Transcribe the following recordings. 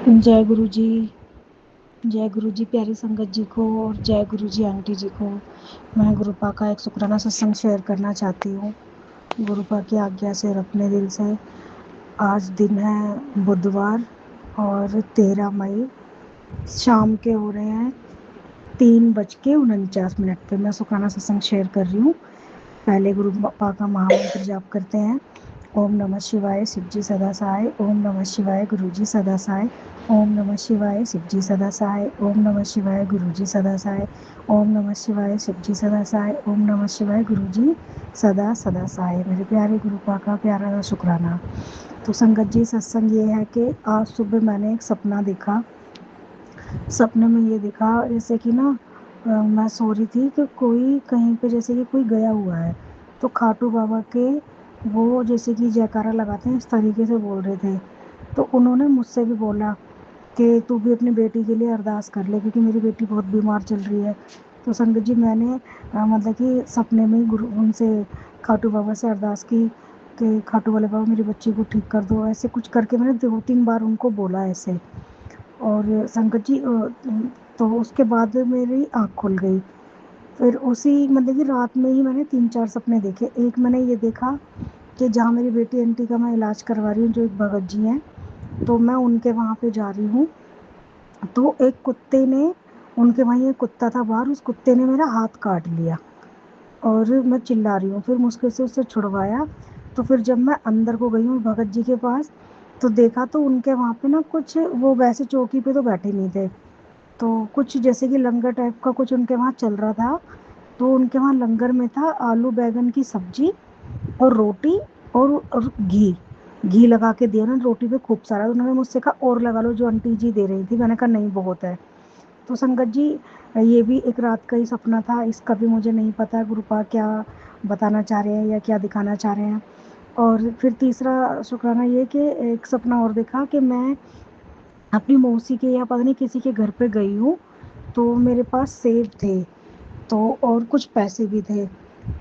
जय गुरु जी। जय गुरु जी प्यारी संगत जी को और जय गुरु जी आंटी जी को। मैं गुरुपा का एक शुक्राना सत्संग शेयर करना चाहती हूँ, गुरुपा की आज्ञा से और अपने दिल से। आज दिन है बुधवार और 13 मई, शाम के हो रहे हैं 3:49 पे। मैं शुक्राना सत्संग शेयर कर रही हूँ। पहले गुरुपा का महामंत्र जाप करते हैं। ओम नमः शिवाय शिव जी सदा सहाय। ओम नमः शिवाय गुरु जी सदा सहाय। ओम नमः शिवाय शिव जी सदा सहाय। ओम नमः शिवाय गुरु जी सदा सहाय। ओम नमः शिवाय शिव जी सदा सहाय। ओम नमः शिवाय गुरु जी सदा सदा सहाय। मेरे प्यारे गुरुपा का प्यारा सा शुक्राना। तो संगत जी, सत्संग ये है कि आज सुबह मैंने एक सपना देखा। सपने में ये देखा जैसे कि ना, मैं सो रही थी कि कोई कहीं पे जैसे कि कोई गया हुआ है, तो खाटू बाबा के वो जैसे कि जयकारा लगाते हैं इस तरीके से बोल रहे थे। तो उन्होंने मुझसे भी बोला कि तू भी अपनी बेटी के लिए अरदास कर ले, क्योंकि मेरी बेटी बहुत बीमार चल रही है। तो संगत जी, मैंने मतलब कि सपने में ही गुरु उनसे खाटू बाबा से अरदास की कि खाटू वाले बाबा मेरी बच्ची को ठीक कर दो। ऐसे कुछ करके मैंने 2-3 बार उनको बोला ऐसे। और संगत जी, तो उसके बाद मेरी आँख खुल गई। फिर उसी मतलब कि रात में ही मैंने 3-4 सपने देखे। एक मैंने ये देखा कि जहाँ मेरी बेटी आंटी का मैं इलाज करवा रही हूँ, जो एक भगत जी हैं, तो मैं उनके वहाँ पे जा रही हूँ। तो एक कुत्ते ने, उनके वहीं एक कुत्ता था बाहर, उस कुत्ते ने मेरा हाथ काट लिया और मैं चिल्ला रही हूँ। फिर मुश्किल से उससे छुड़वाया। तो फिर जब मैं अंदर को गई हूँ भगत जी के पास, तो देखा तो उनके वहाँ पे ना कुछ, वो वैसे चौकी पे तो बैठे नहीं थे, तो कुछ जैसे कि लंगर टाइप का कुछ उनके वहाँ चल रहा था। तो उनके वहाँ लंगर में था आलू बैंगन की सब्जी और रोटी और घी। घी लगा के दिया ना रोटी पे खूब सारा। उन्होंने मुझसे कहा और लगा लो जो आंटी जी दे रही थी। मैंने कहा नहीं, बहुत है। तो संगत जी, ये भी एक रात का ही सपना था। इसका भी मुझे नहीं पता गुरुपा क्या बताना चाह रहे हैं या क्या दिखाना चाह रहे हैं। और फिर तीसरा शुक्राना ये कि एक सपना और देखा कि मैं अपनी मौसी के या पता नहीं किसी के घर पे गई हूँ। तो मेरे पास सेब थे, तो और कुछ पैसे भी थे।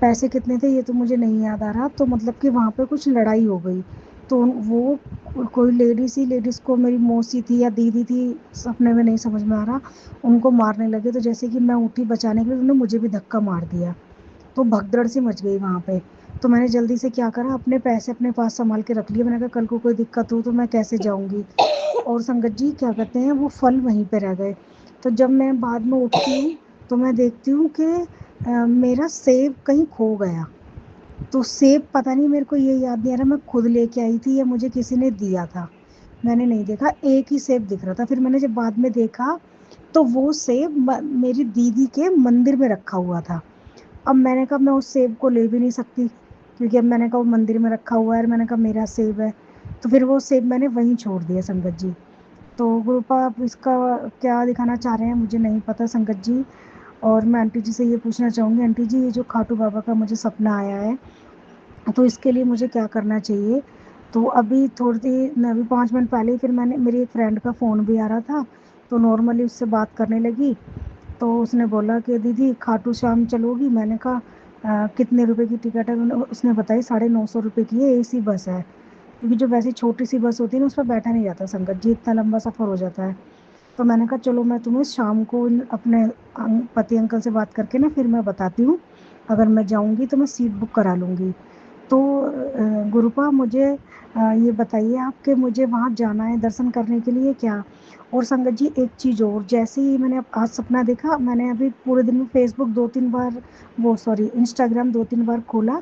पैसे कितने थे ये तो मुझे नहीं याद आ रहा। तो मतलब कि वहाँ पे कुछ लड़ाई हो गई। तो वो कोई लेडीज ही, लेडीज को मेरी मौसी थी या दीदी थी, सपने में नहीं समझ में आ रहा, उनको मारने लगे। तो जैसे कि मैं उठी बचाने के लिए, उन्होंने मुझे भी धक्का मार दिया। तो भगदड़ सी मच गई वहाँ पे। तो मैंने जल्दी से क्या करा, अपने पैसे अपने पास संभाल के रख लिए। मैंने कहा कल को कोई दिक्कत हो तो मैं कैसे जाऊंगी। और संगत जी, क्या कहते हैं, वो फल वहीं पे रह गए। तो जब मैं बाद में उठती हूँ तो मैं देखती हूँ कि मेरा सेब कहीं खो गया। तो सेब पता नहीं, मेरे को ये याद नहीं आ रहा मैं खुद लेके आई थी या मुझे किसी ने दिया था। मैंने नहीं देखा, एक ही सेब दिख रहा था। फिर मैंने जब बाद में देखा तो वो सेब मेरी दीदी के मंदिर में रखा हुआ था। अब मैंने कहा मैं उस सेब को ले भी नहीं सकती, क्योंकि अब मैंने कहा वो मंदिर में रखा हुआ है और मैंने कहा मेरा सेब है। तो फिर वो सेब मैंने वहीं छोड़ दिया संगत जी। तो गुरुपा आप इसका क्या दिखाना चाह रहे हैं मुझे नहीं पता संगत जी। और मैं आंटी जी से ये पूछना चाहूँगी, आंटी जी ये जो खाटू बाबा का मुझे सपना आया है, तो इसके लिए मुझे क्या करना चाहिए। तो अभी थोड़ी देर, अभी 5 मिनट पहले ही फिर मैंने, मेरी एक फ्रेंड का फ़ोन भी आ रहा था, तो नॉर्मली उससे बात करने लगी। तो उसने बोला कि दीदी खाटू श्याम चलोगी। मैंने कहा कितने रुपए की टिकट है। उसने बताई 950 रुपये की है, एसी बस है। क्योंकि जो वैसी छोटी सी बस होती है ना, उस पर बैठा नहीं जाता संगत जी, इतना लंबा सफ़र हो जाता है। तो मैंने कहा चलो मैं तुम्हें शाम को अपने पति अंकल से बात करके ना फिर मैं बताती हूँ। अगर मैं जाऊँगी तो मैं सीट बुक करा लूँगी। तो गुरुपा मुझे ये बताइए आप कि मुझे वहाँ जाना है दर्शन करने के लिए क्या। और संगत जी एक चीज़ और, जैसे ही मैंने आज सपना देखा, मैंने अभी पूरे दिन में फेसबुक 2-3 बार, वो सॉरी इंस्टाग्राम 2-3 बार खोला,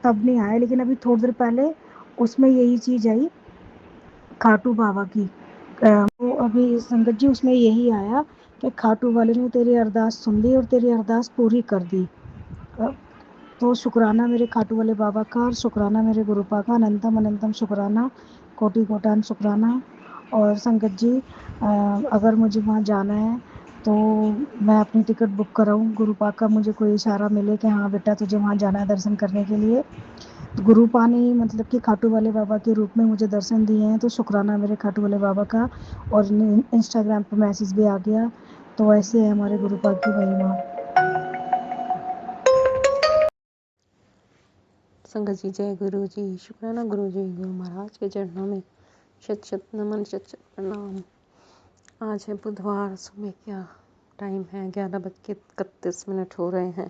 तब नहीं आया। लेकिन अभी थोड़ी देर पहले उसमें यही चीज़ आई, खाटू बाबा की। वो अभी संगत जी उसमें यही आया कि खाटू वाले ने तेरी अरदास सुन ली और तेरी अरदास पूरी कर दी। अ, तो शुक्राना मेरे खाटू वाले बाबा का और शुक्राना मेरे गुरुपा का, अनंतम अनंतम शुक्राना, कोटि कोटान शुक्राना। और संगत जी, अगर मुझे वहाँ जाना है तो मैं अपनी टिकट बुक कराऊँ। गुरुपा का मुझे कोई इशारा मिले कि हाँ बेटा तुझे वहाँ जाना है दर्शन करने के लिए। तो गुरुपा ने ही मतलब कि खाटू वाले बाबा के रूप में मुझे दर्शन दिए हैं, तो शुक्राना मेरे खाटू वाले बाबा का। और इंस्टाग्राम पे मैसेज भी आ गया। तो ऐसे है हमारे गुरुपा की महिमा। संगत जी जय गुरु जी। शुक्राना गुरु जी, गुरु महाराज के चरणों में शत शत नमन, शत शत प्रणाम। आज है बुधवार, सुबह क्या टाइम है, 11:31 हो रहे हैं।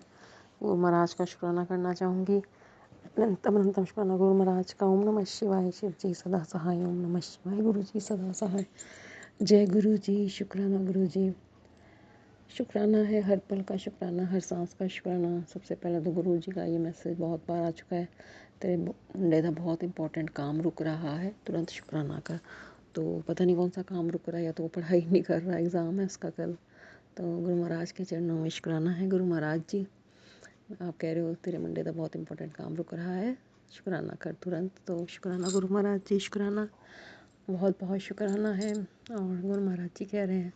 गुरु महाराज का शुक्राना करना चाहूँगी। अनंतम अनंतम शुक्राना गुरु महाराज का। ओम नमः शिवाय। शिव जी सदा सहाय। ओम नमः शिवाय। गुरु जी सदा सहाय। जय गुरु जी। शुक्राना गुरु जी। शुक्राना है हर पल का, शुक्राना हर सांस का शुक्राना। सबसे पहले तो गुरु जी का ये मैसेज बहुत बार आ चुका है, तेरे मुंडे का बहुत इंपॉर्टेंट काम रुक रहा है, तुरंत शुक्राना कर। तो पता नहीं कौन सा काम रुक रहा है, या तो वो पढ़ाई नहीं कर रहा, एग्ज़ाम है उसका कल। तो गुरु महाराज के चरणों में शुक्राना है। गुरु महाराज जी, आप कह रहे हो तेरे मुंडे का बहुत इंपॉर्टेंट काम रुक रहा है, शुक्राना कर तुरंत। तो शुक्राना गुरु महाराज जी, शुक्राना, बहुत बहुत शुक्राना है। और गुरु महाराज जी कह रहे हैं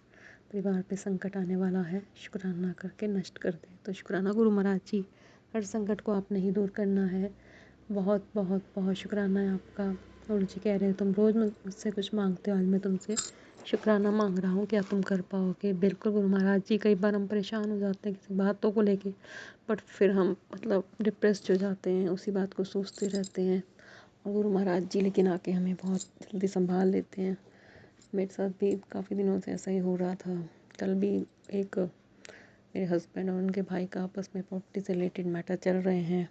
परिवार पे संकट आने वाला है, शुक्राना करके नष्ट कर दे। तो शुक्राना गुरु महाराज जी, हर संकट को आपने ही दूर करना है। बहुत बहुत बहुत शुक्राना है आपका। गुरु जी कह रहे हैं तुम रोज़ मुझसे कुछ मांगते हो, आज मैं तुमसे शुक्राना मांग रहा हूँ, क्या तुम कर पाओगे? बिल्कुल गुरु महाराज जी। कई बार हम परेशान हो जाते हैं किसी बातों को लेके, बट फिर हम डिप्रेस्ड हो जाते हैं, उसी बात को सोचते रहते हैं। और गुरु महाराज जी लेकिन आके हमें बहुत जल्दी संभाल लेते हैं। मेरे साथ भी काफ़ी दिनों से ऐसा ही हो रहा था। कल भी एक मेरे हस्बैंड और उनके भाई का आपस में प्रॉपर्टी से रिलेटेड मैटर चल रहे हैं,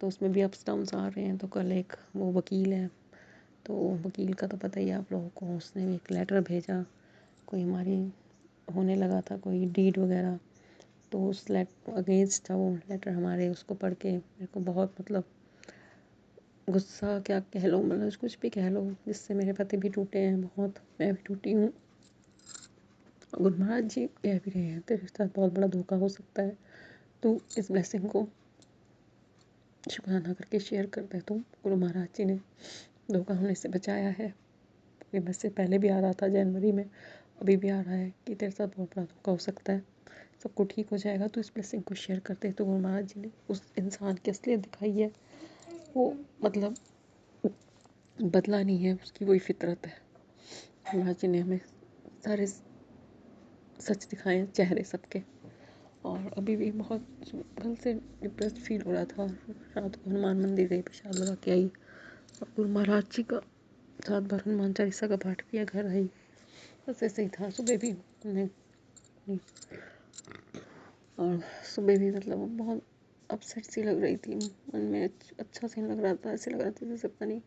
तो उसमें भी अप्स डाउन्स आ रहे हैं। तो कल एक वो वकील है, तो वकील का तो पता ही है आप लोगों को, उसने भी एक लेटर भेजा, कोई हमारी होने लगा था कोई डीड वगैरह, तो उस अगेंस्ट था वो लेटर हमारे। उसको पढ़ के मेरे को बहुत गुस्सा क्या कह लो, कुछ भी कह लो, जिससे मेरे पति भी टूटे हैं बहुत, मैं भी टूटी हूँ। गुरु महाराज जी कह भी रहे हैं तेरे साथ बहुत बड़ा धोखा हो सकता है, तू इस ब्लेसिंग को शुक्राना करके शेयर कर दे। तो गुरु महाराज जी ने धोखा होने से बचाया है। ये मैसेज पहले भी आ रहा था जनवरी में, अभी भी आ रहा है कि तेरे साथ बहुत बड़ा धोखा हो सकता है, सब कुछ ठीक हो जाएगा, तो इस ब्लेसिंग को शेयर करते हैं। तो गुरु महाराज जी ने उस इंसान की असलियत दिखाई है, वो बदला नहीं है, उसकी वही फितरत है। गुरु महाराज जी ने हमें सारे सच दिखाए हैं, चेहरे सबके। और अभी भी बहुत कल से डिप्रेस्ड फील हो रहा था। रात को हनुमान मंदिर गई, प्रसाद लगा के आई, और गुरु महाराज जी का 7 बार हनुमान चालीसा का पाठ किया, घर आई, बस ऐसे ही था। सुबह भी हमने, और सुबह भी बहुत अपसेट सी लग रही थी, मन में अच्छा सी लग रहा था, ऐसे लग रहा था जैसे पता नहीं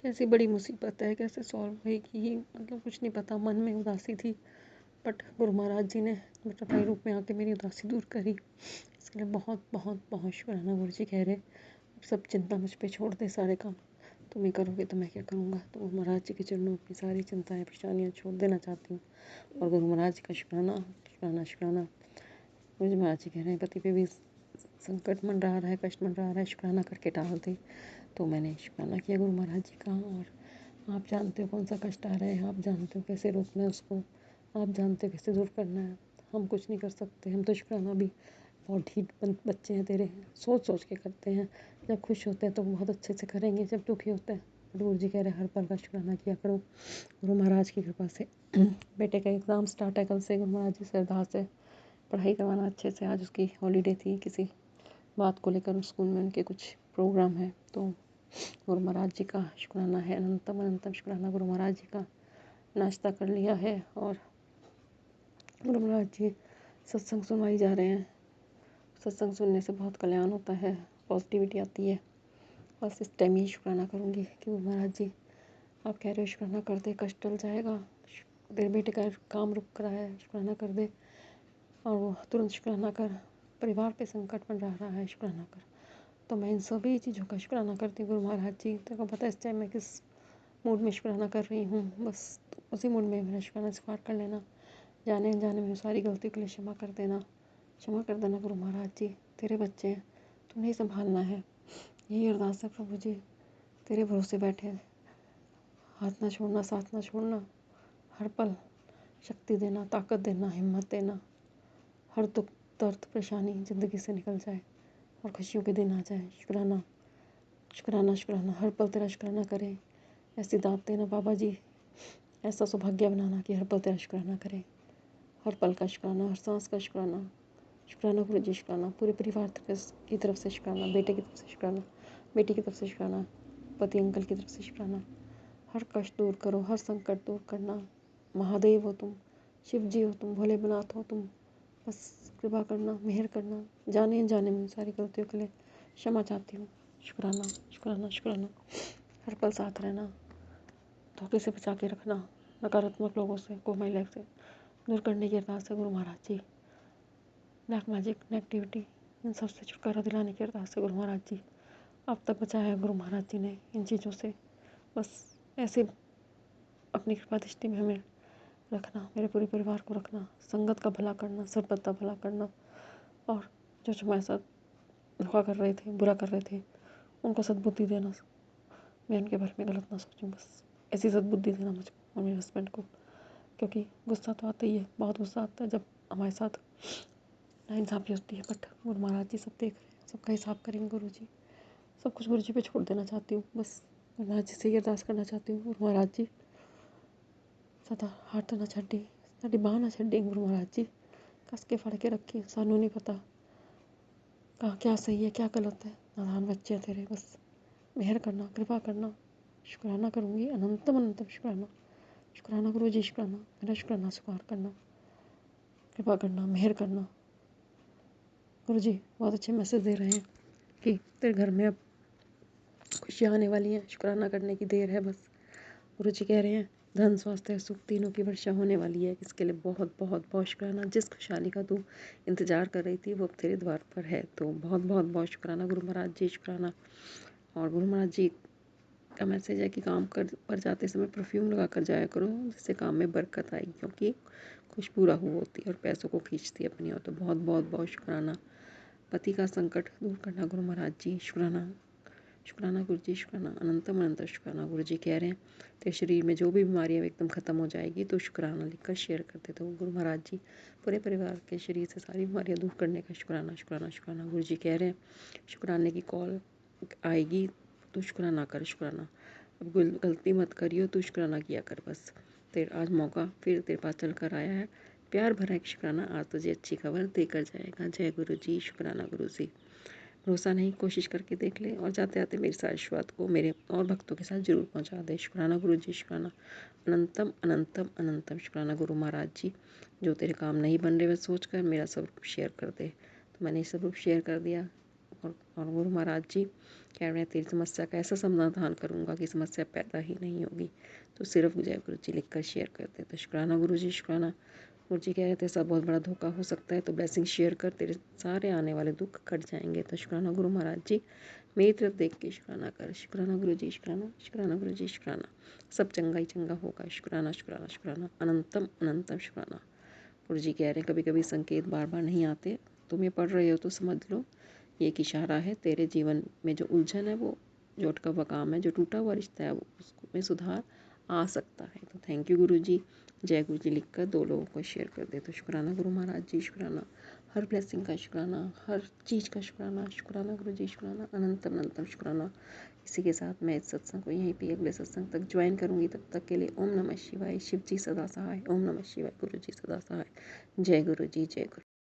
कैसी बड़ी मुसीबत है, कैसे सॉल्व होगी, कुछ नहीं पता, मन में उदासी थी। बट गुरु महाराज जी ने बटरफ्लाई रूप में आके मेरी उदासी दूर करी, इसके लिए बहुत बहुत बहुत शुक्राना। गुरु जी कह रहे सब चिंता मुझ पे छोड़ दे, सारे काम तुम ही करोगे तो मैं क्या करूँगा। तो गुरु महाराज जी के चरणों में अपनी सारी चिंताएं परेशानियाँ छोड़ देना चाहती हूँ, और गुरु महाराज जी का शुक्राना शुक्राना शुक्राना। गुरु महाराज जी कह रहे हैं पति पे भी संकट मंडरा रहा है, कष्ट मंडरा रहा है, शुक्राना करके टाल दे। तो मैंने शुक्राना किया गुरु महाराज जी का। और आप जानते हो कौन सा कष्ट आ रहा है, आप जानते हो कैसे रोकना है उसको, आप जानते हो कैसे दूर करना है, हम कुछ नहीं कर सकते। हम तो शुक्राना भी बहुत ढीठ बच्चे हैं तेरे, सोच सोच के करते हैं। जब खुश होते हैं तो बहुत अच्छे से करेंगे, जब दुखी होते हैं। गुरु जी कह रहे हर पल का शुक्राना किया करो। गुरु महाराज की कृपा से बेटे का एग्ज़ाम स्टार्ट है कल से, गुरु महाराज जी से अरदास है पढ़ाई करवाना अच्छे से। आज उसकी हॉलीडे थी, किसी बात को लेकर स्कूल में उनके कुछ प्रोग्राम है, तो गुरु महाराज जी का शुक्राना है, अनंतम अनंतम शुक्राना। गुरु महाराज जी का नाश्ता कर लिया है, और गुरु महाराज जी सत्संग सुनवाई जा रहे हैं। सत्संग सुनने से बहुत कल्याण होता है, पॉजिटिविटी आती है। बस इस टाइम ही शुक्राना करूँगी कि गुरु महाराज जी आप कह रहे हो शुक्राना कर दे, कष्ट टल जाएगा, तेरे बेटे का काम रुक रहा है, शुक्राना कर दे, और वो तुरंत शुक्राना कर। परिवार पे संकट बन रहा है, शुक्राना कर। तो मैं इन सभी चीज़ों का शुक्राना करती हूँ गुरु महाराज जी। तेरे को पता है इस टाइम मैं किस मूड में शुक्राना कर रही हूँ, बस उसी मूड में मेरा शुक्राना स्वीकार कर लेना। जाने अनजाने में सारी गलतियों के लिए क्षमा कर देना, क्षमा कर देना गुरु महाराज जी। तेरे बच्चे हैं, तुम्हें ही संभालना है, यही अरदास है प्रभु जी। तेरे भरोसे बैठे, हाथ ना छोड़ना, साथ ना छोड़ना, हर पल शक्ति देना, ताकत देना, हिम्मत देना। हर दुख दर्द परेशानी ज़िंदगी से निकल जाए और खुशियों के दिन आ जाए। शुक्राना शुक्राना शुक्राना, हर पल तेरा शुक्राना करें। ऐसी दात देना बाबा जी, ऐसा सौभाग्य बनाना कि हर पल तेरा शुक्राना करें। हर पल का शुक्राना, हर सांस का शुक्राना। शुक्राना गुरु जी, शुक्राना पूरे परिवार की तरफ से शुक्राना, बेटे की तरफ से शुक्राना, बेटी की तरफ से शुक्राना, पति अंकल की तरफ से शुक्राना। हर कष्ट दूर करो, हर संकट दूर करना। महादेव हो तुम, शिव जी हो तुम, भोलेनाथ हो तुम, बस कृपा करना, मेहर करना। जाने अनजाने में सारी गलतियों के लिए क्षमा चाहती हूँ। शुक्राना शुक्राना शुक्राना। हर पल साथ रहना, धोखे से बचा के रखना, नकारात्मक लोगों से, को माई लाइफ से दूर करने की अरदास है गुरु महाराज जी। ब्लैक मैजिक, नेगेटिविटी, इन सब से छुटकारा दिलाने की अरदास है गुरु महाराज जी। अब तक बचाया है गुरु महाराज जी ने इन चीज़ों से। बस ऐसे अपनी कृपा दृष्टि में हमें रखना, मेरे पूरे परिवार को रखना, संगत का भला करना, सर्वत का भला करना, और जो हमारे साथ धोखा कर रहे थे, बुरा कर रहे थे, उनको सद्बुद्धि देना। मैं उनके बारे में गलत ना सोचूं, बस ऐसी सद्बुद्धि देना मुझको और मेरे हस्बैंड को, क्योंकि गुस्सा तो आता ही है, बहुत गुस्सा आता है जब हमारे साथ नाइंसाफ़ी होती है। बट गुरु महाराज जी सब देख रहे हैं, सबका हिसाब करेंगे गुरु जी। सब कुछ गुरु जी पे छोड़ देना चाहती हूँ, बस गुरु महाराज जी से ये अरदास करना चाहती हूँ, गुरु महाराज जी सदा हाथ ना छड्डी, साडी बांह ना छड्डी गुरु महाराज जी, कस के फड़ के रखिए। सानू नहीं पता कहाँ क्या सही है क्या गलत है, नादान बच्चे हैं तेरे, बस मेहर करना, कृपा करना। शुक्राना करूँगी, अनंतम अनंतम शुक्राना। शुक्राना गुरु जी, शुक्राना, मेरा शुक्राना स्वीकार करना, कृपा करना, मेहर करना। गुरु जी बहुत अच्छे मैसेज दे रहे हैं कि तेरे घर में अब खुशियाँ आने वाली हैं, शुक्राना करने की देर है बस। गुरु जी कह रहे हैं धन स्वास्थ्य सुख तीनों की वर्षा होने वाली है, इसके लिए बहुत बहुत बहुत शुक्राना। जिस खुशहाली का तू इंतजार कर रही थी वो अब तेरे द्वार पर है, तो बहुत बहुत बहुत शुक्राना गुरु महाराज जी, शुक्राना। और गुरु महाराज जी का मैसेज है कि काम कर पर जाते समय परफ्यूम लगा कर जाया करो, जिससे काम में बरकत आएगी, क्योंकि खुशबू राहु होती है और पैसों को खींचती है अपनी ओर। तो बहुत बहुत बहुत शुक्राना। पति का संकट दूर करना गुरु महाराज जी, शुक्राना। शुक्राना गुरु जी, शुक्राना, अनंतम अनंत शुक्राना। गुरु जी कह रहे हैं तेरे शरीर में जो भी बीमारियाँ एकदम ख़त्म हो जाएगी, तो शुक्राना लिखकर शेयर कर देते हो गुरु महाराज जी। पूरे परिवार के शरीर से सारी बीमारियाँ दूर करने का शुक्राना शुक्राना शुक्राना। गुरु जी कह रहे हैं शुक्राने की कॉल आएगी तो शुक्राना कर, शुक्राना। अब गलती मत करियो, तू शुक्राना किया कर बस। तेरे आज मौका फिर तेरे पास चल कर आया है, प्यार भरा एक शुक्राना आज तुझे अच्छी खबर देकर जाएगा। जय गुरु जी, शुक्राना गुरु जी। भरोसा नहीं, कोशिश करके देख ले, और जाते आते मेरे साथ आशीर्वाद को मेरे और भक्तों के साथ जरूर पहुंचा दे। शुक्राना गुरु जी, शुक्राना, अनंतम अनंतम अनंतम शुक्राना गुरु महाराज जी। जो तेरे काम नहीं बन रहे वह सोच कर मेरा स्वरूप शेयर कर दे। तो मैंने स्वरूप शेयर कर दिया, और गुरु महाराज जी कह रहे हैं तेरी समस्या का ऐसा समाधान करूँगा कि समस्या पैदा ही नहीं होगी। तो सिर्फ जय गुरु जी लिख कर शेयर कर दे। तो शुक्राना गुरु जी, शुक्राना। गुरु जी कह रहे थे सब बहुत बड़ा धोखा हो सकता है, तो ब्लेसिंग शेयर कर, तेरे सारे आने वाले दुख कट जाएंगे। तो शुक्राना गुरु महाराज जी, मेरी तरफ देख के शुक्राना कर। शुक्राना गुरु जी, शुक्राना, शुक्राना गुरु जी, शुक्राना। सब चंगा ही चंगा होगा। शुक्राना शुक्राना शुक्राना, अनंतम अनंतम शुक्राना। गुरु जी कह रहे हैं कभी कभी संकेत बार बार नहीं आते, तुम ये पढ़ रहे हो तो समझ लो ये एक इशारा है। तेरे जीवन में जो उलझन है, वो जो अटका हुआ काम है, जो टूटा हुआ रिश्ता है, वो उसमें सुधार आ सकता है। तो थैंक यू गुरु जी। जय गुरु जी लिखकर 2 लोगों को शेयर कर दे। तो शुक्राना गुरु महाराज जी, शुक्राना। हर ब्लेसिंग का शुक्राना, हर चीज़ का शुक्राना। शुक्राना गुरु जी, शुक्राना, अनंतम अनंतम शुक्राना। इसी के साथ मैं इस सत्संग को यहीं पे अगले सत्संग तक ज्वाइन करूँगी। तब तक के लिए ओम नमः शिवाय, शिव जी सदा सहाय। ओम नमः शिवाय, गुरु जी सदा सहाय। जय गुरु जी, जय गुरु।